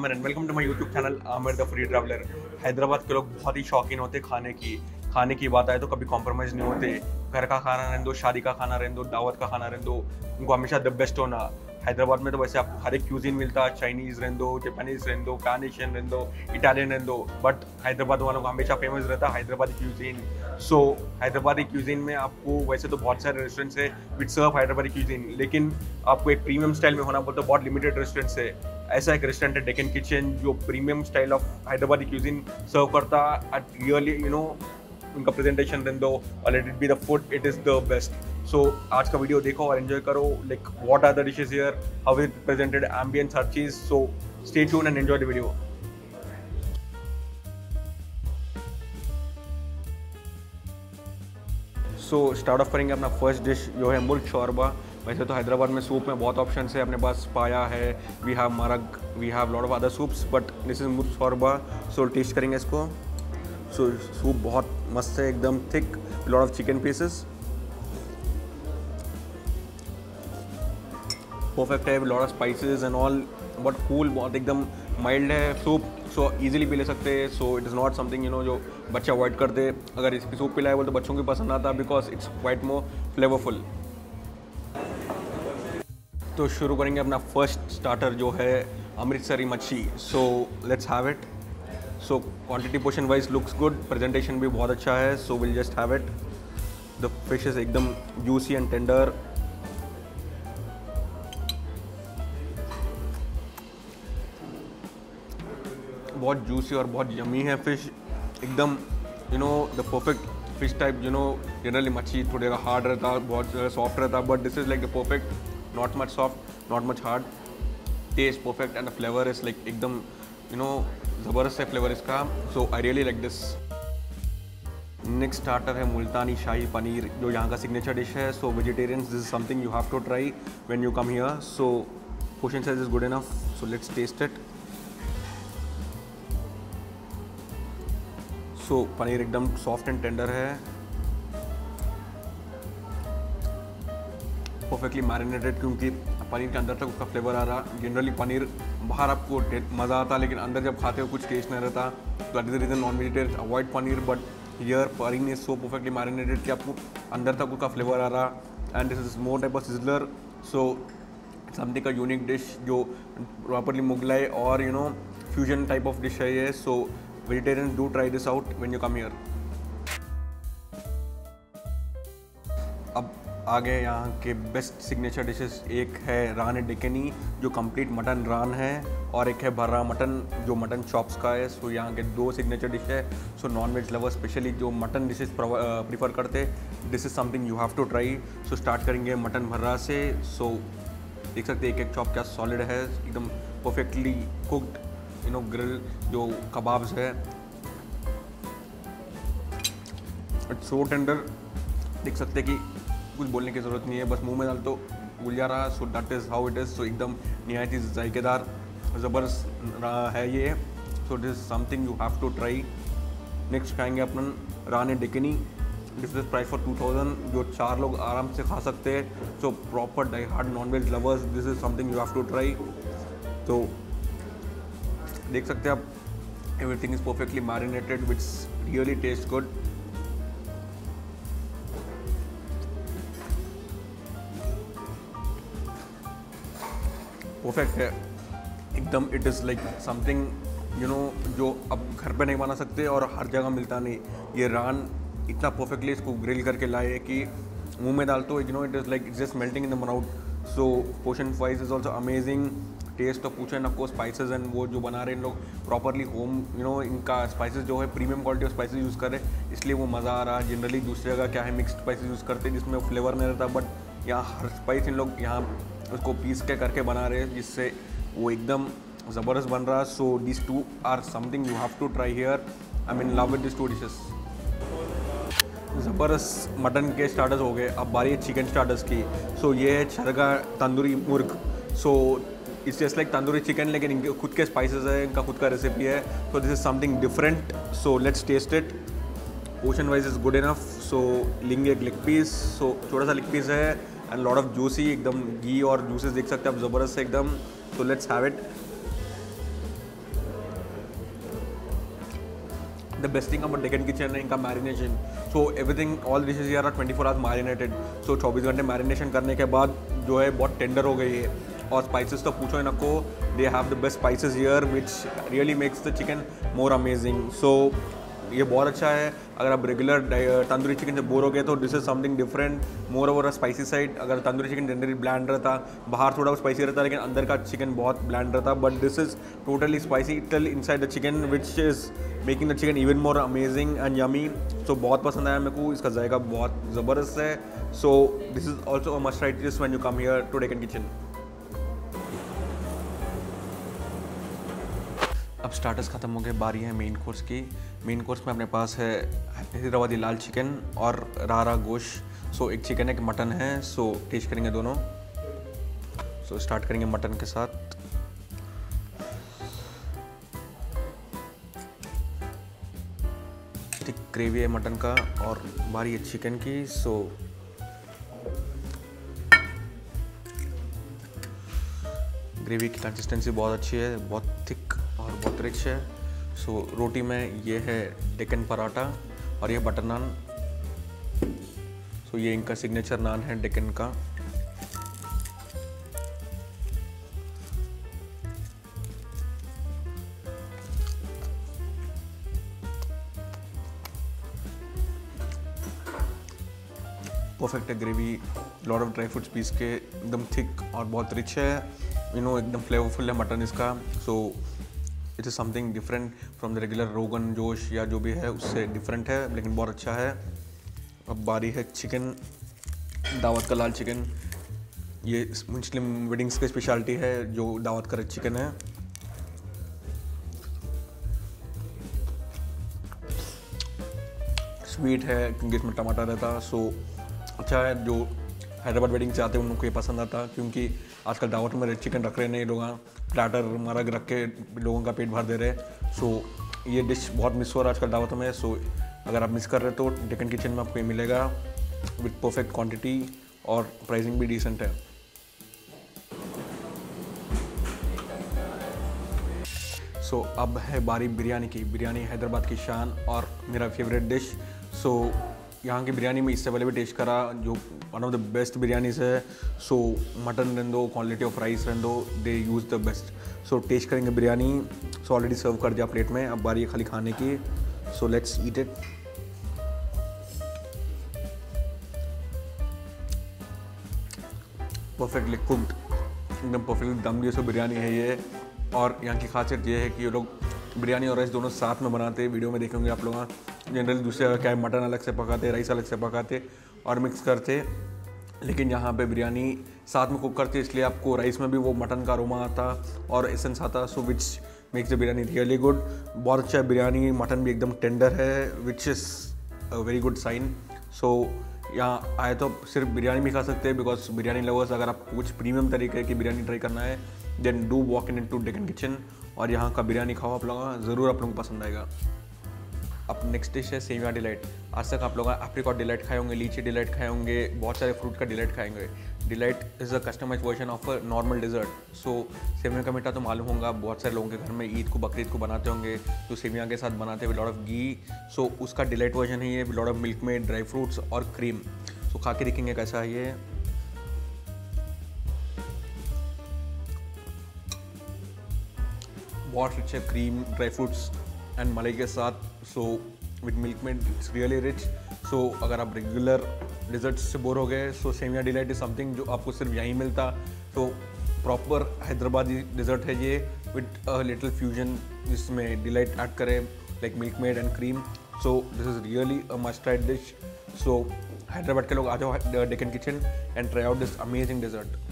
Aamir and welcome to my YouTube channel Aamir the free traveller. Hyderabad के लोग बहुत ही शौकीन होते खाने की बात आए तो कभी कॉम्प्रोमाइज़ नहीं होते। घर का खाना रहने दो, शादी का खाना रहने दो, दावत का खाना रहने दो, उनको हमेशा द बेस्ट होना। हैदराबाद में तो वैसे आपको हर एक क्यूजीन मिलता है, चाइनीज़ रहने दो, जापानीज़ रहने दो, पैन एशियन रहने दो, इटालियन रहने दो, बट हैदराबाद वालों का हमेशा फेमस रहता है हैदराबादी क्यूजीन। सो हैदराबादी क्यूजीन में आपको वैसे तो बहुत सारे रेस्टोरेंट्स है विच सर्व हैदराबादी क्यूजीन, लेकिन आपको एक प्रीमियम स्टाइल में होना बोलते बहुत लिमिटेड रेस्टोरेंट्स है। ऐसा एक रेस्टोरेंट है डेक्कन किचन जो premium style of Hyderabadi cuisine serve करता एट रियली उनका प्रेजेंटेशन रहने दो और let it be the food, it is the best. So आज का वीडियो देखो और एंजॉय करो, like what are the dishes here, how is presented, ambience, हर चीज़। So stay tune and enjoy the video. So start off करेंगे अपना first dish जो है मुर्ग शोरबा। वैसे तो हैदराबाद में सूप में बहुत ऑप्शन है, अपने पास पाया है, we have murgh, we have lot of other soups, but this is murgh shorba. So taste करेंगे इसको। सो सूप बहुत मस्त है, एकदम thick, lot of chicken pieces, perfect है, lot of spices and all, but cool, बहुत एकदम माइल्ड है सूप। सो इजीली पी ले सकते हैं। So it is not something जो बच्चे अवॉइड करते। अगर इसकी सूप पिलाए बोले तो बच्चों को पसंद आता, because it's quite more flavourful. तो शुरू करेंगे अपना फर्स्ट स्टार्टर जो है अमृतसरी मच्छी। So let's have it. So quantity portion wise looks good, presentation भी बहुत अच्छा है। So will just have it. The fish is एकदम जूसी एंड टेंडर। बहुत जूसी और बहुत यमी है फिश, एकदम the perfect fish type. Generally मच्छी थोड़ा हार्ड रहता, बहुत सॉफ्ट रहता, but this is like the perfect, not much soft, not much hard, taste perfect and the flavour is like एकदम ज़बरदस्त है फ्लेवर इसका। So I really like this. Next starter है मुल्तानी शाही पनीर जो यहाँ का सिग्नेचर डिश है। So vegetarians, this is something you have to try when you come here. So portion size is good enough. So let's taste it. So paneer एकदम soft and tender है, perfectly marinated, क्योंकि पनीर के अंदर तक उसका flavour आ रहा। जनरली पनीर बाहर आपको मज़ा आता, लेकिन अंदर जब खाते हो कुछ टेस्ट नहीं रहता। तो that is the reason non vegetarian avoid paneer, but here paneer is so perfectly marinated कि आपको अंदर तक उसका फ्लेवर आ रहा। And this is more type of sizzler. So something का यूनिक डिश जो प्रॉपरली मुगलाई और फ्यूजन टाइप ऑफ डिश है ये। So vegetarian do try this out when you come here. अब आगे यहाँ के बेस्ट सिग्नेचर डिशेस, एक है रान डेकनी जो कंप्लीट मटन रान है, और एक है भर्रा मटन जो मटन चॉप्स का है। सो यहाँ के दो सिग्नेचर डिश है। So non veg lover specially जो मटन डिशेस प्रीफर करते, this is something you have to try. So start करेंगे मटन भर्रा से। सो देख सकते हैं एक एक चॉप क्या सॉलिड है, एकदम परफेक्टली कुक्ड, ग्रिल जो कबाब्स है, इट्स सो टेंडर। देख सकते हैं कि कुछ बोलने की ज़रूरत नहीं है, बस मुंह में डाल तो घुल जा रहा। So that is how it is. So एकदम निहायत ही जायकेदार ज़बरदस्त है ये। So this is something you have to try. Next खाएंगे अपन raan Deccani. This is price for 2000, जो 4 लोग आराम से खा सकते हैं। So proper die hard non veg lovers, this is something you have to try. तो देख सकते हैं आप, everything is perfectly marinated which really taste good. Perfect है एकदम। इट इज़ लाइक समथिंग जो अब घर पे नहीं बना सकते और हर जगह मिलता नहीं। ये रान इतना परफेक्टली इसको ग्रिल करके लाए कि मुंह में डाल तो it is like just melting in the mouth. So portion wise is also amazing. Taste तो पूछे ना को, स्पाइसेस एंड वो जो बना रहे हैं इन लोग प्रॉपरली होम, इनका स्पाइसेस जो है premium quality of spices use करे, इसलिए वो मज़ा आ रहा। जनरली दूसरी जगह क्या है मिक्स्ड स्पाइसेस यूज़ करते हैं जिसमें फ्लेवर नहीं रहता, बट यहाँ हर स्पाइस इन लोग यहाँ उसको पीस के करके बना रहे हैं जिससे वो एकदम ज़बरदस्त बन रहा। So this two are something you have to try here. I mean love with this two dishes. ज़बरदस्त मटन के स्टार्टर्स हो गए, अब बारी है चिकन स्टार्टर्स की। सो ये है छरगा तंदूरी मुर्ग। So it's just like tandoori chicken, लेकिन इनके खुद के स्पाइसेस है, इनका खुद का रेसिपी है। So this is something different. So let's taste it. Portion wise is good enough. So लेंगे एक लेग पीस। सो छोटा सा लेग पीस है एंड लॉट ऑफ जूसी, एकदम घी और जूसेस देख सकते हैं आप, ज़बरदस्त है एकदम। सो let's have it. The best thing about Deccan Kitchen है इनका marination. So everything, all dishes here are 24 hours marinated. So 24 घंटे मैरिनेशन करने के बाद जो है बहुत टेंडर हो गई है. और स्पाइसेस तो पूछो इनको, they have the best spices here which really makes the chicken more amazing. So ये बहुत अच्छा है. अगर आप रेगुलर तंदूरी चिकन से बोर हो गए तो this is something different, more over a spicy side. अगर तंदूरी चिकन जनरली ब्लैंड रहता, बाहर थोड़ा स्पाइसी रहता, लेकिन अंदर का चिकन बहुत ब्लैंड रहता. But this is totally spicy till inside the chicken which is making the chicken even more amazing and yummy. So बहुत पसंद आया मेरे को, इसका जायका बहुत ज़बरदस्त है. So this is also a must try this when you come here to Deccan kitchen. अब स्टार्टर्स ख़त्म हो गए, बारी है मेन कोर्स की. मेन कोर्स में अपने पास है हैदराबादी लाल चिकन और रारा गोश्त. सो एक चिकन है, एक मटन है. सो टेस्ट करेंगे दोनों. सो स्टार्ट करेंगे मटन के साथ. थिक ग्रेवी है मटन का और बारी है चिकन की. सो ग्रेवी की कंसिस्टेंसी बहुत अच्छी है, बहुत थिक और बहुत रिच है. सो रोटी में ये है डेक्कन पराठा और ये बटर नान. सो ये इनका सिग्नेचर नान है डेक्कन का. परफेक्ट है gravy, lot of dry fruits piece के, एकदम थिक और बहुत रिच है. एकदम फ्लेवरफुल है मटन इसका. So it is something different from the regular rogan josh या जो भी है उससे डिफरेंट है, लेकिन बहुत अच्छा है. अब बारी है चिकन, दावत का लाल चिकन. ये मुस्लिम वेडिंग्स की स्पेशलिटी है जो दावत का चिकन है. स्वीट है क्योंकि इसमें टमाटर रहता. सो अच्छा है, जो हैदराबाद वेडिंग से आते हैं उनको ये पसंद आता, क्योंकि आजकल दावत में रेड चिकन रख रहे नहीं लोग, प्लेटर मरग रख के लोगों का पेट भर दे रहे. सो ये डिश बहुत मिस हो रहा है आजकल दावत में. सो अगर आप मिस कर रहे तो डेक्कन किचन में आपको ये मिलेगा विथ परफेक्ट क्वांटिटी और प्राइसिंग भी डिसेंट है. सो अब है बारी बिरयानी की. बिरयानी हैदराबाद की शान और मेरा फेवरेट डिश. सो यहाँ की बिरयानी में इससे पहले भी टेस्ट करा, जो one of the best biryanis है. सो मटन रेंदो, क्वालिटी ऑफ राइस रेंदो, they use the best. So taste करेंगे बिरयानी. सो ऑलरेडी सर्व कर दिया प्लेट में, अब बारी है खाली खाने की. So let's eat it. Perfectly cooked, एकदम परफेक्टली दम दिए. सो बिरयानी है ये. और यहाँ की खासियत ये है कि ये लोग बिरयानी और राइस दोनों साथ में बनाते. वीडियो में देखेंगे आप लोग, जनरली दूसरे क्या है, मटन अलग से पकाते, राइस अलग से पकाते और मिक्स करते, लेकिन यहाँ पे बिरयानी साथ में कुक करते, इसलिए आपको राइस में भी वो मटन का अरोमा आता और एसेंस आता. So which makes the biryani really good. बहुत अच्छा है बिरयानी. मटन भी एकदम टेंडर है which is a very good sign. So यहाँ आए तो सिर्फ बिरयानी भी खा सकते हैं, बिकॉज बिरयानी लवर्स, अगर आपको कुछ प्रीमियम तरीके की बिरयानी ट्राई करना है then do walk in to Deccan kitchen और यहाँ का बिरयानी खाओ. आप लोग ज़रूर आप लोगों को पसंद आएगा. अब नेक्स्ट डिश है सेविया डिलाइट. आज तक आप लोग एप्रिकॉट डिलाइट खाए होंगे, लीची डिलाइट खाए होंगे, बहुत सारे फ्रूट का डिलाइट खाएंगे. Delight is a customise version of a normal dessert. So सेविया का मीठा तो मालूम होगा, बहुत सारे लोगों के घर में ईद को बकरीद को बनाते होंगे, तो सेविया के साथ बनाते हैं विद लॉट ऑफ घी. सो उसका डिलाइट वर्जन है ये, with lot of milk made, dry fruits और क्रीम. सो खा के देखेंगे कैसा है ये. बहुत रिच है, क्रीम, ड्राई फ्रूट्स एंड मलाई के साथ. So with milk made it's really rich. So अगर आप रेगुलर डिज़र्ट्स से बोर हो गए, so sevaiyan delight is something जो आपको सिर्फ यहीं मिलता. तो प्रॉपर हैदराबादी डिज़र्ट है ये विद अ लिटिल फ्यूजन, जिसमें डिलाइट ऐड करें like milk made and cream. So this is really a must try dish. So Hyderabad के लोग आ जाओ Deccan kitchen and try out this amazing dessert.